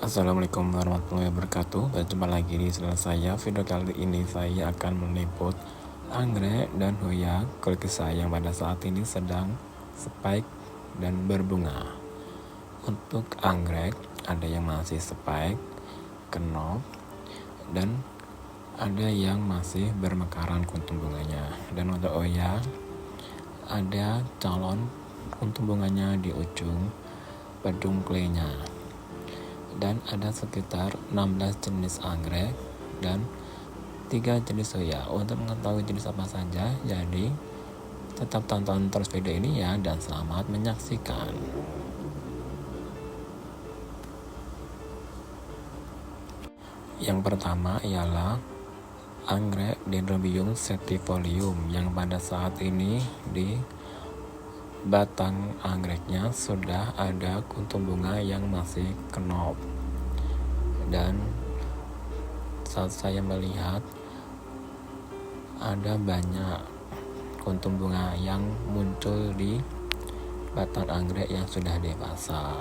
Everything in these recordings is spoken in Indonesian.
Assalamualaikum warahmatullahi wabarakatuh. Berjumpa lagi di channel saya. Video kali ini saya akan meliput anggrek dan hoya kolektif yang pada saat ini sedang spike dan berbunga. Untuk anggrek ada yang masih spike, kenop, dan ada yang masih bermekaran kuntum bunganya. Dan untuk hoya ada calon kuntum bunganya di ujung pedungklenya. Dan ada sekitar 16 jenis anggrek dan 3 jenis hoya. Untuk mengetahui jenis apa saja, jadi tetap tonton terus video ini ya, dan selamat menyaksikan. Yang pertama ialah anggrek Dendrobium sativolium yang pada saat ini di batang anggreknya sudah ada kuntum bunga yang masih kenop. Dan saat saya melihat ada banyak kuntum bunga yang muncul di batang anggrek yang sudah dewasa.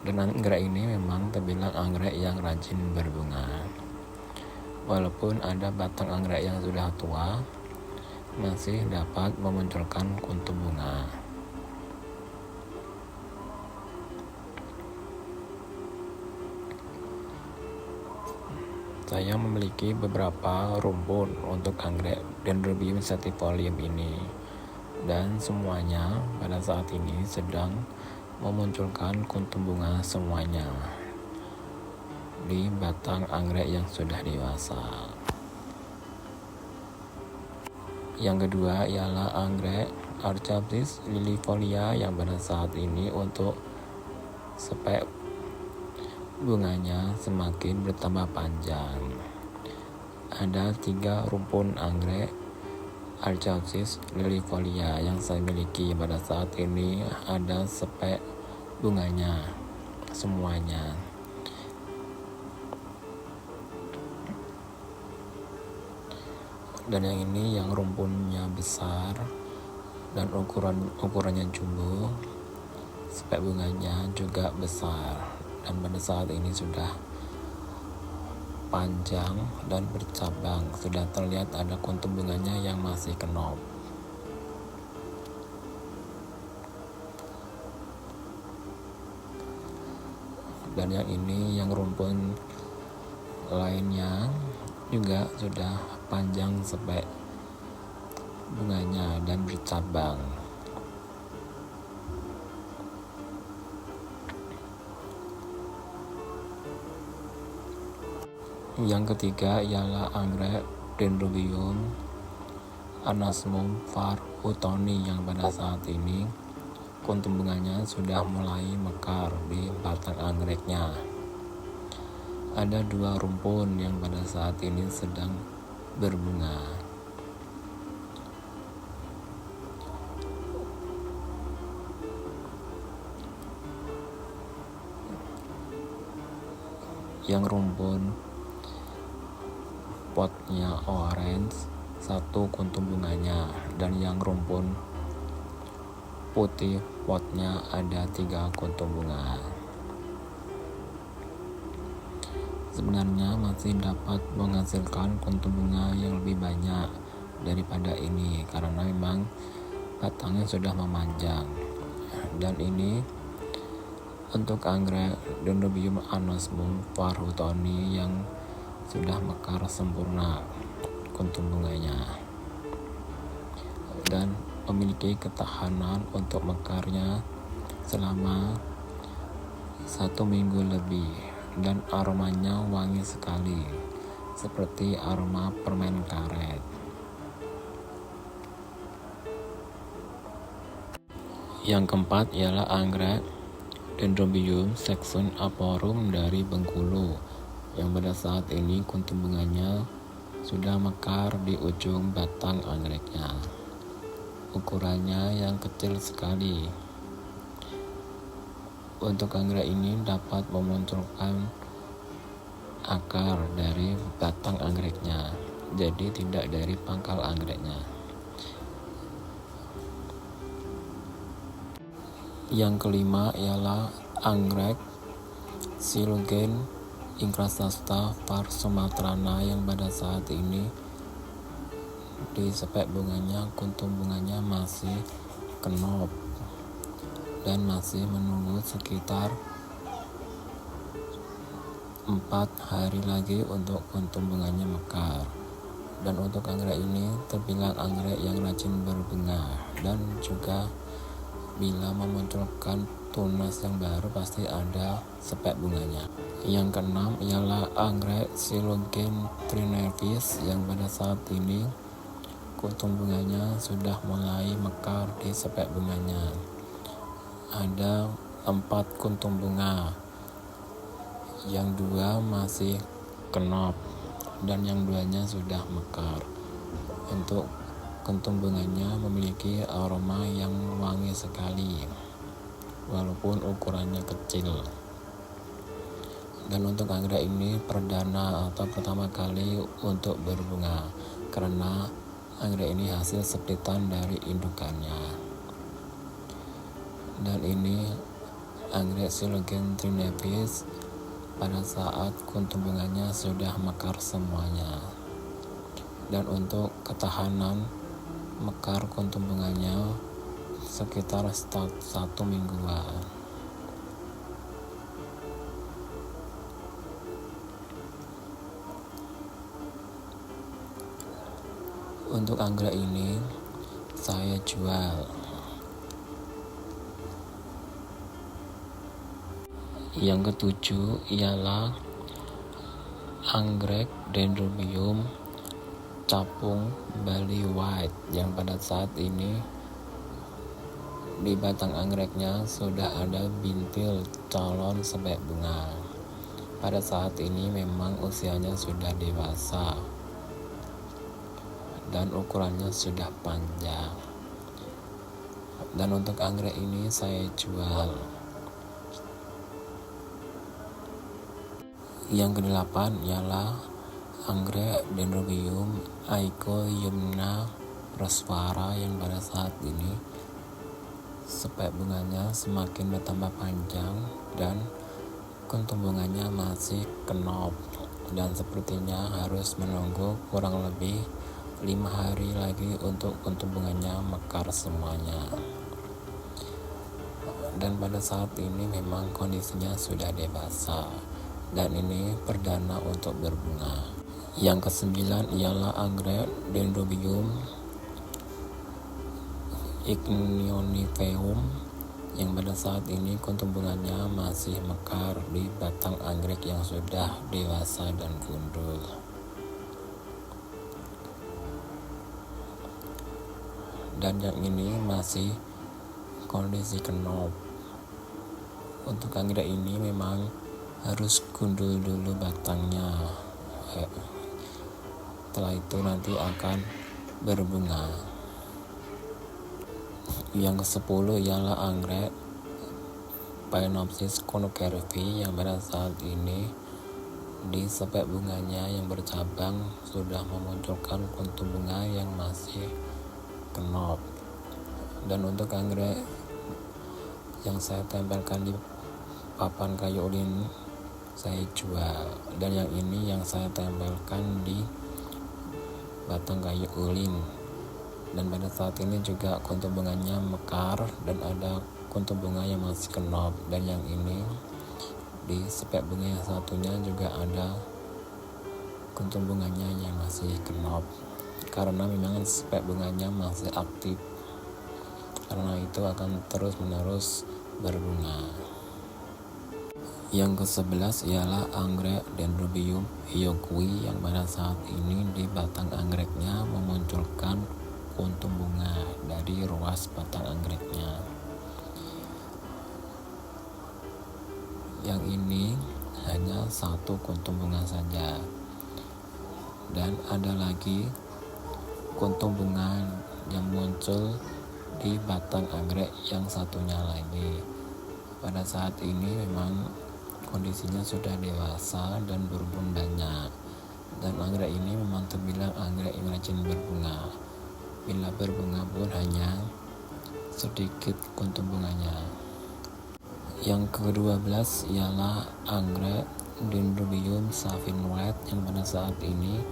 Dan anggrek ini memang terbilang anggrek yang rajin berbunga. Walaupun ada batang anggrek yang sudah tua, masih dapat memunculkan kuntum bunga. Saya memiliki beberapa rumpun untuk anggrek Dendrobium sativolium ini, dan semuanya pada saat ini sedang memunculkan kuntum bunga semuanya di batang anggrek yang sudah dewasa. Yang kedua ialah anggrek Archaeopsis lilifolia yang pada saat ini untuk spek bunganya semakin bertambah panjang. Ada 3 rumpun anggrek Archaeopsis lilifolia yang saya miliki pada saat ini, ada spek bunganya semuanya. Dan yang ini yang rumpunnya besar dan ukurannya jumbo, spek bunganya juga besar, dan pada saat ini sudah panjang dan bercabang, sudah terlihat ada kuntum bunganya yang masih kenop. Dan yang ini yang rumpun lainnya juga sudah panjang spek bunganya dan bercabang. Yang ketiga ialah anggrek Dendrobium Anosmum var. Huttoni yang pada saat ini kuntum bunganya sudah mulai mekar di batang anggreknya. Ada 2 rumpun yang pada saat ini sedang berbunga. Yang rumpun potnya orange 1 kuntum bunganya, dan yang rumpun putih potnya ada 3 kuntum bunga. Sebenarnya masih dapat menghasilkan kuntum bunga yang lebih banyak daripada ini karena memang batangnya sudah memanjang. Dan ini untuk anggrek Dendrobium Anosmum var. Huttoni yang sudah mekar sempurna kuntum bunganya dan memiliki ketahanan untuk mekarnya selama 1 minggu lebih, dan aromanya wangi sekali seperti aroma permen karet. Yang keempat ialah anggrek Dendrobium saxoniaporum dari Bengkulu yang pada saat ini kuntum bunganya sudah mekar di ujung batang anggreknya. Ukurannya yang kecil sekali. Untuk anggrek ini dapat memunculkan akar dari batang anggreknya, jadi tidak dari pangkal anggreknya. Yang kelima ialah anggrek Silogen incrustata var sumatrana yang pada saat ini di spek bunganya, kuntum bunganya masih kenop dan masih menunggu sekitar 4 hari lagi untuk kuntum bunganya mekar. Dan untuk anggrek ini terbilang anggrek yang rajin berbunga dan juga bila memunculkan tunas yang baru pasti ada spek bunganya. Yang keenam ialah anggrek Silogen trinervis yang pada saat ini kuntum bunganya sudah mulai mekar di spek bunganya. Ada 4 kuntum bunga, yang 2 masih kenop dan yang 2-nya sudah mekar. Untuk kuntum bunganya memiliki aroma yang wangi sekali walaupun ukurannya kecil. Dan untuk anggrek ini perdana atau pertama kali untuk berbunga karena anggrek ini hasil splitan dari indukannya. Dan ini anggrek Silogen trinervis pada saat kuntum bunganya sudah mekar semuanya. Dan untuk ketahanan mekar kuntum bunganya sekitar 1 mingguan. Untuk anggrek ini saya jual. Yang ketujuh ialah anggrek Dendrobium capung Bali White yang pada saat ini di batang anggreknya sudah ada bintil calon spek bunga. Pada saat ini memang usianya sudah dewasa dan ukurannya sudah panjang. Dan untuk anggrek ini saya jual. Yang kedelapan ialah anggrek Dendrobium Aecoiumna Prosvara yang pada saat ini spek bunganya semakin bertambah panjang dan kuntum bunganya masih kenop dan sepertinya harus menunggu kurang lebih 5 hari lagi untuk kuntum bunganya mekar semuanya. Dan pada saat ini memang kondisinya sudah dewasa dan ini perdana untuk berbunga. Yang kesembilan ialah anggrek Dendrobium Ignionifeum yang pada saat ini kuntum bunganya masih mekar di batang anggrek yang sudah dewasa dan gundul. Dan yang ini masih kondisi kenop. Untuk anggrek ini memang harus gundul dulu batangnya. Setelah itu nanti akan berbunga. Yang ke-10 ialah anggrek Phalaenopsis conocervi yang pada saat ini di spek bunganya yang bercabang sudah memunculkan kuntum bunga yang masih kenop. Dan untuk anggrek yang saya tempelkan di papan kayu ulin saya jual, dan yang ini yang saya tempelkan di batang kayu ulin. Dan pada saat ini juga kuntum bunganya mekar dan ada kuntum bunga yang masih kenop. Dan yang ini di spek bunga yang satunya juga ada kuntum bunganya yang masih kenop karena memang spek bunganya masih aktif, karena itu akan terus menerus berbunga. Yang ke-11 ialah anggrek Dendrobium hyoqui yang pada saat ini di batang anggreknya memunculkan kuntum bunga dari ruas batang anggreknya. Yang ini hanya 1 kuntum bunga saja. Dan ada lagi kuntum bunga yang muncul di batang anggrek yang satunya lagi. Pada saat ini memang kondisinya sudah dewasa dan berbun banyak. Dan anggrek ini memang terbilang anggrek yang rajin berbunga. Bila berbunga pun hanya sedikit kuntum bunganya. Yang ke-12 ialah anggrek Dendrobium savinwright yang pada saat ini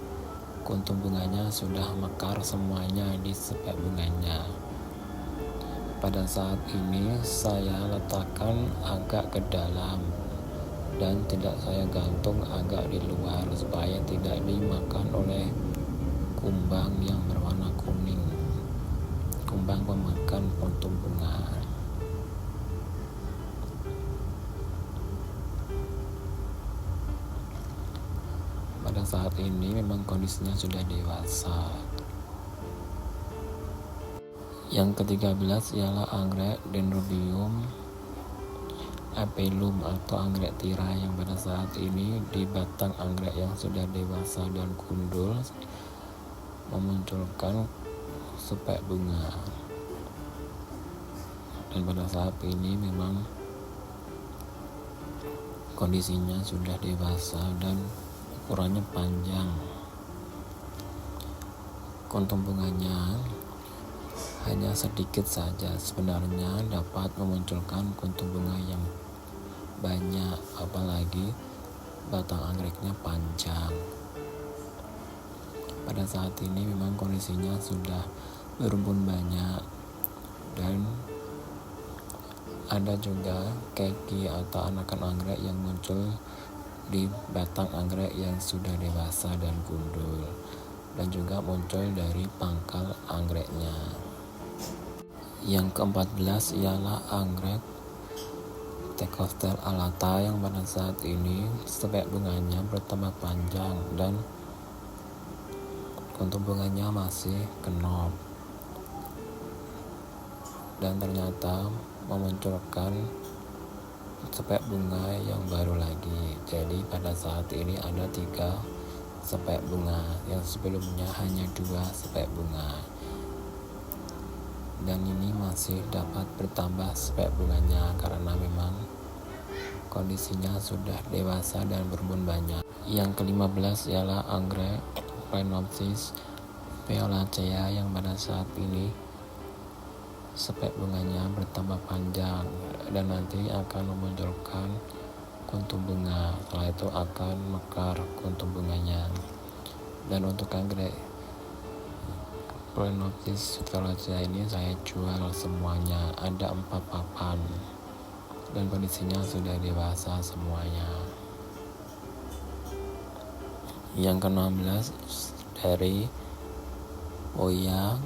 kuntum bunganya sudah mekar semuanya di spek bunganya. Pada saat ini saya letakkan agak ke dalam dan tidak saya gantung agak di luar supaya tidak dimakan oleh kumbang yang berwarna kuning, kumbang pemakan kuntum bunga. Pada saat ini memang kondisinya sudah dewasa. Yang ke-13 ialah anggrek Dendrobium apellum atau anggrek tirai yang pada saat ini di batang anggrek yang sudah dewasa dan gundul memunculkan spek bunga. Dan pada saat ini memang kondisinya sudah dewasa dan ukurannya panjang. Kuntum bunganya hanya sedikit saja, sebenarnya dapat memunculkan kuntum bunga yang banyak, apalagi batang anggreknya panjang. Pada saat ini memang kondisinya sudah berumpun banyak dan ada juga keki atau anakan anggrek yang muncul di batang anggrek yang sudah dewasa dan gundul, dan juga muncul dari pangkal anggreknya. Yang ke-14 ialah anggrek Thecoster alata yang pada saat ini spek bunganya bertambah panjang dan kuntum bunganya masih kenop, dan ternyata memunculkan spek bunga yang baru lagi. Jadi pada saat ini ada 3 spek bunga, yang sebelumnya hanya 2 spek bunga, dan ini masih dapat bertambah spek bunganya karena memang kondisinya sudah dewasa dan berumpun banyak. Yang ke-15 ialah anggrek Phalaenopsis violacea yang pada saat ini spek bunganya bertambah panjang dan nanti akan memunculkan kuntum bunga. Setelah itu akan mekar kuntum bunganya. Dan untuk anggrek Phalaenopsis violacea ini saya jual semuanya, ada 4 papan dan kondisinya sudah dewasa semuanya. Yang ke-16 dari Hoya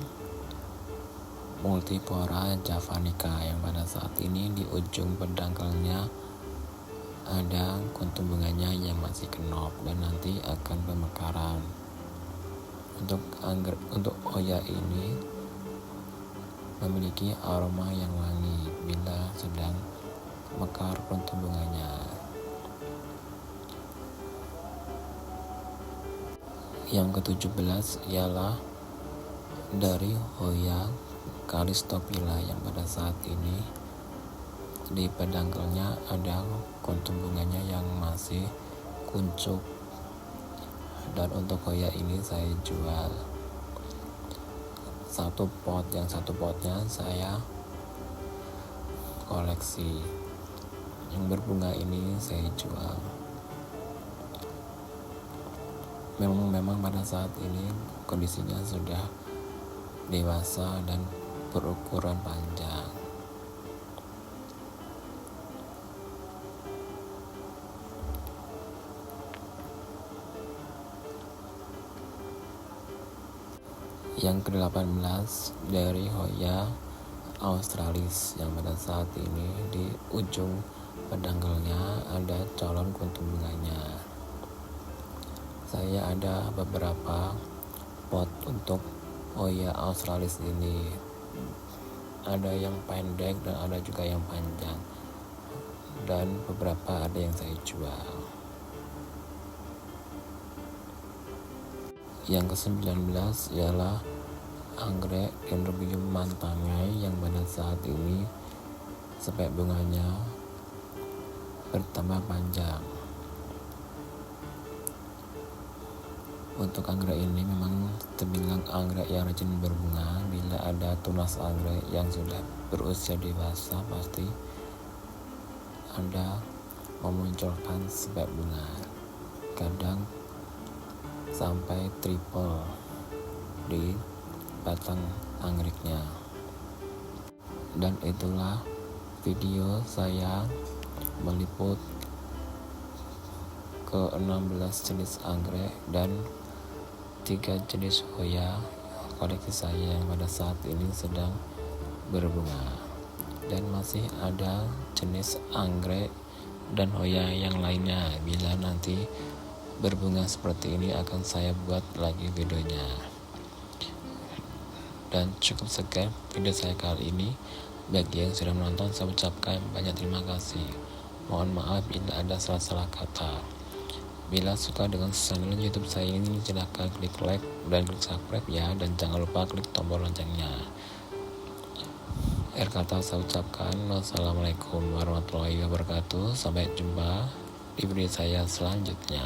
multiflora javanica yang pada saat ini di ujung pedangkalnya ada kuntum bunganya yang masih kenop dan nanti akan pemekaran. Untuk Hoya ini memiliki aroma yang wangi bila sedang mekar kuntum bunganya. Yang ke-17 ialah dari Hoya Calistophylla yang pada saat ini di pedangkalnya ada kuntum bunganya yang masih kuncup, dan untuk Hoya ini saya jual satu pot, yang satu potnya saya koleksi, yang berbunga ini saya jual. Memang pada saat ini kondisinya sudah dewasa dan berukuran panjang. Yang ke-18 dari Hoya australis yang pada saat ini di ujung pedangkalnya ada calon kuntum bunganya. Saya ada beberapa pot untuk Hoya australis ini, ada yang pendek dan ada juga yang panjang, dan beberapa ada yang saya jual. Yang ke-19 ialah anggrek Dendrobium mantangai yang pada saat ini spek bunganya bertambah panjang. Untuk anggrek ini memang terbilang anggrek yang rajin berbunga. Bila ada tunas anggrek yang sudah berusia dewasa, pasti ada memunculkan sebab bunga, kadang sampai triple di batang anggreknya. Dan itulah video saya meliput ke 16 jenis anggrek dan 3 jenis hoya koleksi saya yang pada saat ini sedang berbunga. Dan masih ada jenis anggrek dan hoya yang lainnya. Bila nanti berbunga seperti ini akan saya buat lagi videonya. Dan cukup sekian video saya kali ini. Bagi yang sudah menonton, saya ucapkan banyak terima kasih. Mohon maaf bila ada salah-salah kata. Bila suka dengan channel YouTube saya ini, silahkan klik like dan klik subscribe ya, dan jangan lupa klik tombol loncengnya. Akhir kata saya ucapkan wassalamualaikum warahmatullahi wabarakatuh. Sampai jumpa di video saya selanjutnya.